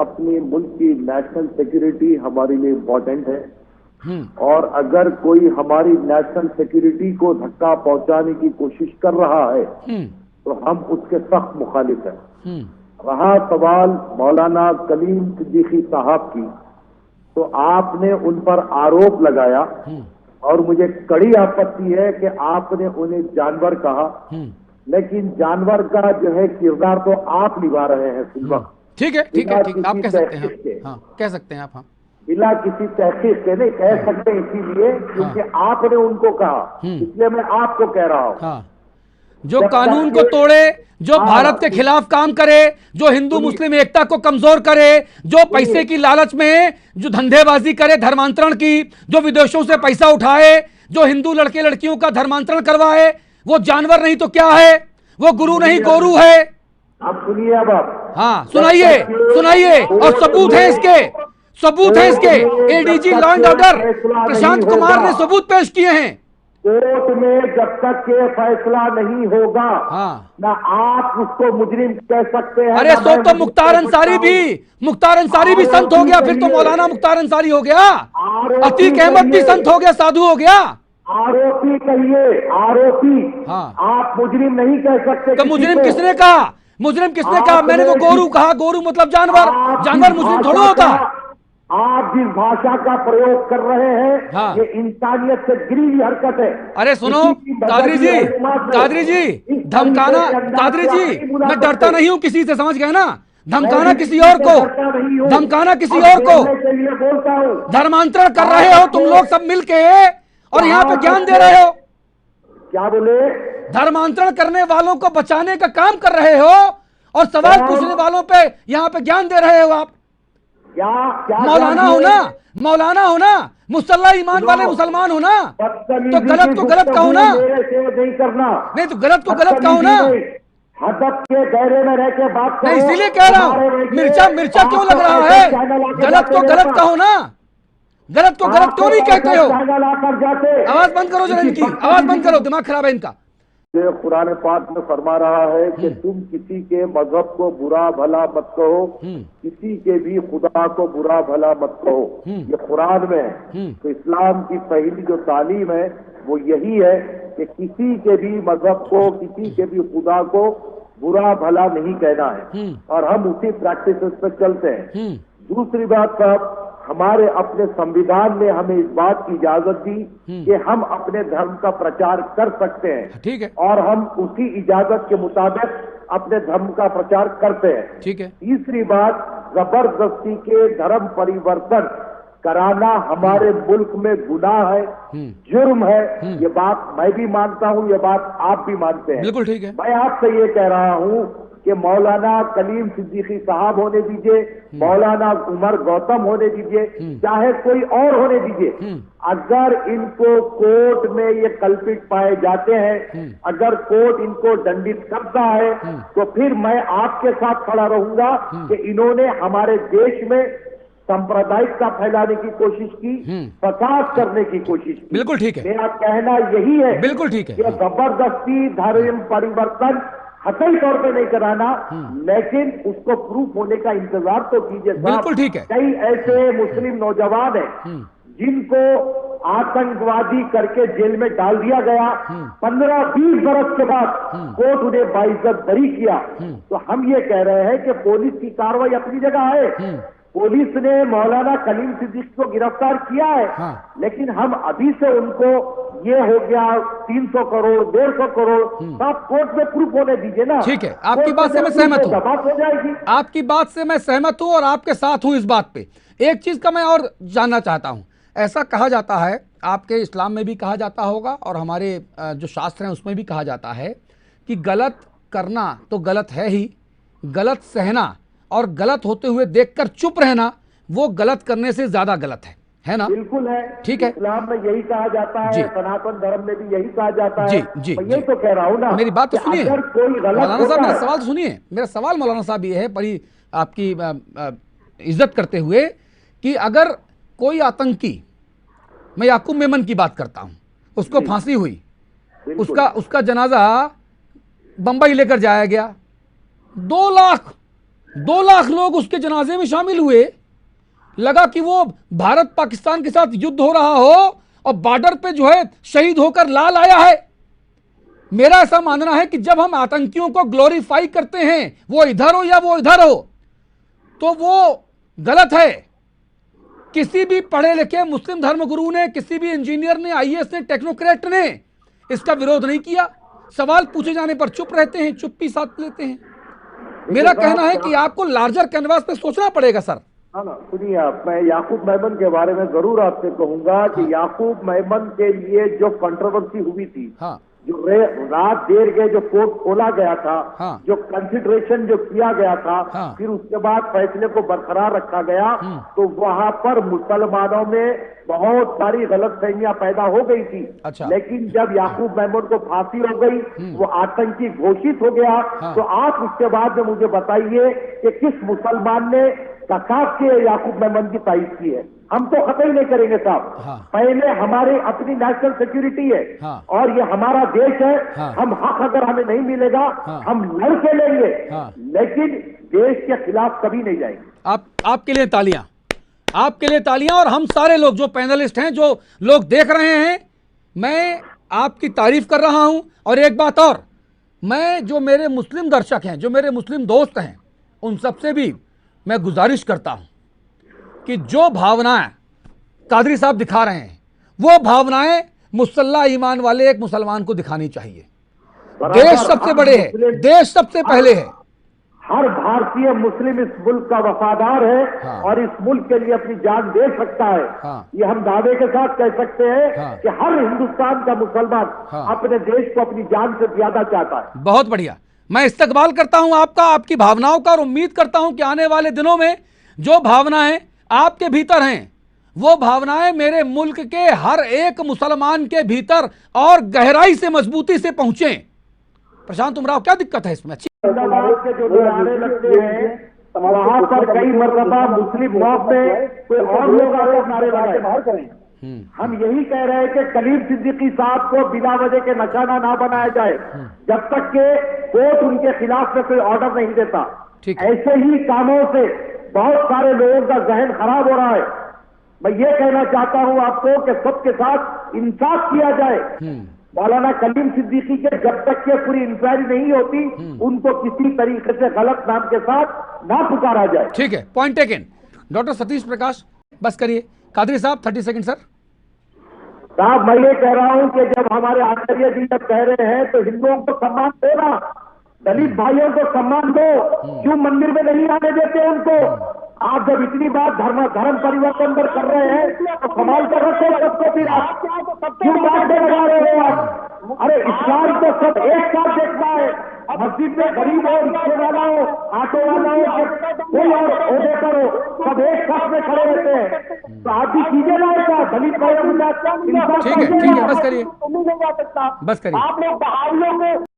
अपने मुल्क की नेशनल सिक्योरिटी हमारे लिए इम्पोर्टेंट है और अगर कोई हमारी नेशनल सिक्योरिटी को धक्का पहुंचाने की कोशिश कर रहा है तो हम उसके सख्त मुखालिफ हैं। रहा सवाल मौलाना कलीम सिद्दीकी साहब की, तो आपने उन पर आरोप लगाया और मुझे कड़ी आपत्ति है कि आपने उन्हें जानवर कहा, लेकिन जानवर का जो है किरदार तो आप निभा रहे हैं इस वक्त। ठीक है, ठीक है, ठीक, आप कह सकते हैं, हाँ, कह सकते हैं आप, हाँ, बिना किसी तहकीक के नहीं कह सकते, इसीलिए क्योंकि आपने उनको कहा, इसलिए मैं आपको कह रहा हूँ। हाँ, जो कानून को तोड़े, जो भारत के खिलाफ काम करे, जो हिंदू मुस्लिम एकता को कमजोर करे, जो पैसे की लालच में जो धंधेबाजी करे धर्मांतरण की, जो विदेशों से पैसा उठाए, जो हिंदू लड़के लड़कियों का धर्मांतरण करवाए, वो जानवर नहीं तो क्या है? वो गुरु नहीं गोरू है। आप सुनिए अब आप, हाँ, सुनाइए सुनाइए, और सबूत है इसके, सबूत है इसके। ADG law and order Prashant Kumar ने सबूत पेश किए हैं। कोर्ट में जब तक के फैसला नहीं होगा, हाँ, ना आप उसको मुजरिम कह सकते हैं। अरे तो मुख्तार अंसारी भी संत हो गया, फिर तो मौलाना मुख्तार अंसारी हो गया, अतीक अहमद भी संत हो गया, साधु हो गया। आरोपी कहिए, आरोपी। हाँ, आप मुजरिम नहीं कह सकते। तो मुजरिम किसने कहा? मुजरिम किसने कहा? मैंने तो गोरू कहा, गोरू मतलब जानवर, जानवर मुजरिम थोड़ा होता। आप जिस भाषा का प्रयोग कर रहे हैं, हाँ, ये इंसानियत से गिरी हुई हरकत है। अरे सुनो कादरी जी, धमकाना, कादरी जी, मैं डरता नहीं हूं किसी से, समझ गए ना? धमकाना किसी और को, धमकाना किसी और को, बोलता हूँ धर्मांतरण कर रहे हो तुम लोग सब मिलके और यहाँ पे ज्ञान दे रहे हो। क्या बोले? धर्मांतरण करने वालों को बचाने का काम कर रहे हो और सवाल पूछने वालों पे यहाँ पे ज्ञान दे रहे हो आप। क्या मौलाना हो ना, मौलाना हो ना, मुसल्ला ईमान वाले मुसलमान हो ना, तो गलत को गलत कहो ना, नहीं करना, नहीं तो गलत को गलत कहो ना। हदफ के दायरे में रह के बात नहीं, इसीलिए कह रहा हूँ, मिर्चा क्यों लग रहा है? गलत को गलत कहो ना, गलत को गलत क्यों नहीं कहते हो? आवाज बंद करो जरा इनकी, आवाज बंद करो, दिमाग खराब है इनका। ये कुरान पाक में फरमा रहा है कि तुम किसी के मजहब को बुरा भला मत कहो, किसी के भी खुदा को बुरा भला मत कहो। ये कुरान में है। तो इस्लाम की पहली जो तालीम है वो यही है कि किसी के भी मजहब को, किसी के भी खुदा को बुरा भला नहीं कहना है, और हम उसी प्रैक्टिस पे चलते हैं। दूसरी बात साहब, हमारे अपने संविधान ने हमें इस बात की इजाजत दी कि हम अपने धर्म का प्रचार कर सकते हैं, ठीक है, और हम उसी इजाजत के मुताबिक अपने धर्म का प्रचार करते हैं, ठीक है। तीसरी बात, जबरदस्ती के धर्म परिवर्तन कराना हमारे मुल्क में गुनाह है, जुर्म है। ये बात मैं भी मानता हूँ, ये बात आप भी मानते हैं, बिल्कुल ठीक है। मैं आपसे ये कह रहा हूँ कि मौलाना कलीम सिद्दीकी साहब होने दीजिए, मौलाना उमर गौतम होने दीजिए, चाहे कोई और होने दीजिए, अगर इनको कोर्ट में ये कल्पित पाए जाते हैं, अगर कोर्ट इनको दंडित करता है, तो फिर मैं आपके साथ खड़ा रहूंगा कि इन्होंने हमारे देश में सांप्रदायिकता फैलाने की कोशिश की, फसाद करने की कोशिश की। बिल्कुल ठीक है, मेरा कहना यही है, बिल्कुल ठीक है, कि जबरदस्ती धर्म परिवर्तन हतई तौर पे नहीं कराना, लेकिन उसको प्रूफ होने का इंतजार तो कीजिए। बिल्कुल ठीक है। कई ऐसे मुस्लिम नौजवान हैं जिनको आतंकवादी करके जेल में डाल दिया गया, 15-20 बरस के बाद कोर्ट उन्हें बाइज्जत बरी किया। तो हम ये कह रहे हैं कि पुलिस की कार्रवाई अपनी जगह है, पुलिस ने मौलाना कलीम सिद्दीकी को गिरफ्तार किया है, लेकिन हम अभी से उनको ये हो गया 300 करोड़ 150 करोड़, तो आप कोर्ट में प्रूफ होने दीजिए ना। ठीक है, आपकी बात से मैं सहमत हूँ, बात हो जाएगी। आपकी बात से मैं सहमत हूँ और आपके साथ हूँ इस बात पे। एक चीज का मैं और जानना चाहता हूँ, ऐसा कहा जाता है, आपके इस्लाम में भी कहा जाता होगा और हमारे जो शास्त्र हैं उसमें भी कहा जाता है कि गलत करना तो गलत है ही, गलत सहना और गलत होते हुए देखकर चुप रहना वो गलत करने से ज्यादा गलत है ना? बिल्कुल है, ठीक है। इस्लाम में यही कहा जाता है, सनातन धर्म में भी यही कहा जाता है। जी, मैं यही तो कह रहा हूँ ना। मेरी बात तो सुनिए मौलाना साहब, मेरा सवाल तो सुनिए। मेरा सवाल मौलाना साहब ये है, बड़ी आपकी इज्जत करते हुए, कि अगर कोई आतंकी, मैं याकूब मेमन की बात करता हूँ, उसको फांसी हुई, उसका जनाजा बंबई लेकर जाया गया, 2 लाख 2 लाख लोग उसके जनाजे में शामिल हुए। लगा कि वो भारत पाकिस्तान के साथ युद्ध हो रहा हो और बॉर्डर पे जो है शहीद होकर लाल आया है। मेरा ऐसा मानना है कि जब हम आतंकियों को ग्लोरीफाई करते हैं, वो इधर हो या वो इधर हो, तो वो गलत है। किसी भी पढ़े लिखे मुस्लिम धर्मगुरु ने, किसी भी इंजीनियर ने, आईएएस ने, टेक्नोक्रेट ने इसका विरोध नहीं किया। सवाल पूछे जाने पर चुप रहते हैं, चुप्पी साथ लेते हैं। मेरा कहना है कि आपको लार्जर कैनवास पे सोचना पड़ेगा सर। हाँ ना, सुनिए आप, मैं याकूब मेमन के बारे में जरूर आपसे कहूंगा कि याकूब मेमन के लिए जो कंट्रोवर्सी हुई थी, हाँ, जो रात देर के जो कोर्ट खोला गया था, हाँ, जो कंसिडरेशन जो किया गया था, हाँ, फिर उसके बाद फैसले को बरकरार रखा गया, तो वहां पर मुसलमानों में बहुत सारी गलतफहमियां पैदा हो गई थी। अच्छा। लेकिन जब याकूब मेमन को फांसी हो गई, वो आतंकी घोषित हो गया, हाँ। तो आप उसके बाद में मुझे बताइए कि किस मुसलमान ने कसाब के याकूब मेमन की तारीफ की है? हम तो कतई नहीं करेंगे साहब। हाँ। पहले हमारी अपनी नेशनल सिक्योरिटी है, हाँ। और ये हमारा देश है। हाँ। हम हक अगर हमें नहीं मिलेगा, हाँ। हम लड़ के लेंगे, हाँ। लेकिन देश के खिलाफ कभी नहीं जाएंगे। आपके लिए तालियां, आपके लिए तालियां। और हम सारे लोग जो पैनलिस्ट हैं, जो लोग देख रहे हैं, मैं आपकी तारीफ कर रहा हूं। और एक बात और, मैं जो मेरे मुस्लिम दर्शक हैं, जो मेरे मुस्लिम दोस्त हैं, उन सबसे भी मैं गुजारिश करता हूं कि जो भावनाएं कादरी साहब दिखा रहे हैं, वो भावनाएं मुसल्ला ईमान वाले एक मुसलमान को दिखानी चाहिए। देश सबसे बड़े है, देश सबसे पहले है। हर भारतीय मुस्लिम इस मुल्क का वफादार है। हाँ। और इस मुल्क के लिए अपनी जान दे सकता है। हाँ। ये हम दावे के साथ कह सकते हैं। हाँ। कि हर हिंदुस्तान का मुसलमान हाँ। अपने देश को अपनी जान से ज्यादा चाहता है। बहुत बढ़िया। मैं इस्तकबाल करता हूं आपका, आपकी भावनाओं का, और उम्मीद करता हूं कि आने वाले दिनों में जो भावनाएं आपके भीतर हैं, वो भावनाएं मेरे मुल्क के हर एक मुसलमान के भीतर और गहराई से, मजबूती से पहुंचे। प्रशांत उमराव, क्या दिक्कत है इसमें? अच्छी के जो नारे लगते हैं, वहां पर कई मरतबा मुस्लिम मॉब में कोई और लोग आकर नारे लगाए। हम यही कह रहे हैं कि कलीम सिद्दीकी साहब को बिना वजह के निशाना ना बनाया जाए, जब तक के कोर्ट उनके खिलाफ में कोई ऑर्डर नहीं देता। ऐसे ही कामों से बहुत सारे लोगों का जहन खराब हो रहा है। मैं ये कहना चाहता हूं आपको कि सबके साथ इंसाफ किया जाए। मौलाना कलीम सिद्दीकी के जब तक के पूरी इंक्वायरी नहीं होती, उनको किसी तरीके से गलत नाम के साथ ना पुकारा जाए। ठीक है, पॉइंट टेकन। डॉक्टर सतीश प्रकाश, बस करिए। कादरी साहब 30 सेकंड सर। साहब, मैं ये कह रहा हूं कि जब हमारे आचार्य जी जब कह रहे हैं तो हिंदुओं को सम्मान देना, दलित भाइयों को सम्मान दो, क्यों मंदिर में नहीं आने देते उनको? आप जब इतनी बात धर्म परिवर्तन पर कर रहे हैं तो संभाल कर रखो सबको। फिर आप क्यों बात लगा रहे हो आप? अरे इस्लाम तो सब एक साथ देखना है। मस्जिद में गरीब हो, रिक्शे वाला हो, ऑटो वाला हो, कोई और ओहदे पर हो, सब एक साथ में खड़े रहते हैं। तो आप भी कीजिए ना ऐसा। दलित भाइयों के साथ ठीक है, बस करिए, बस करिए। आप लोग बहालियों को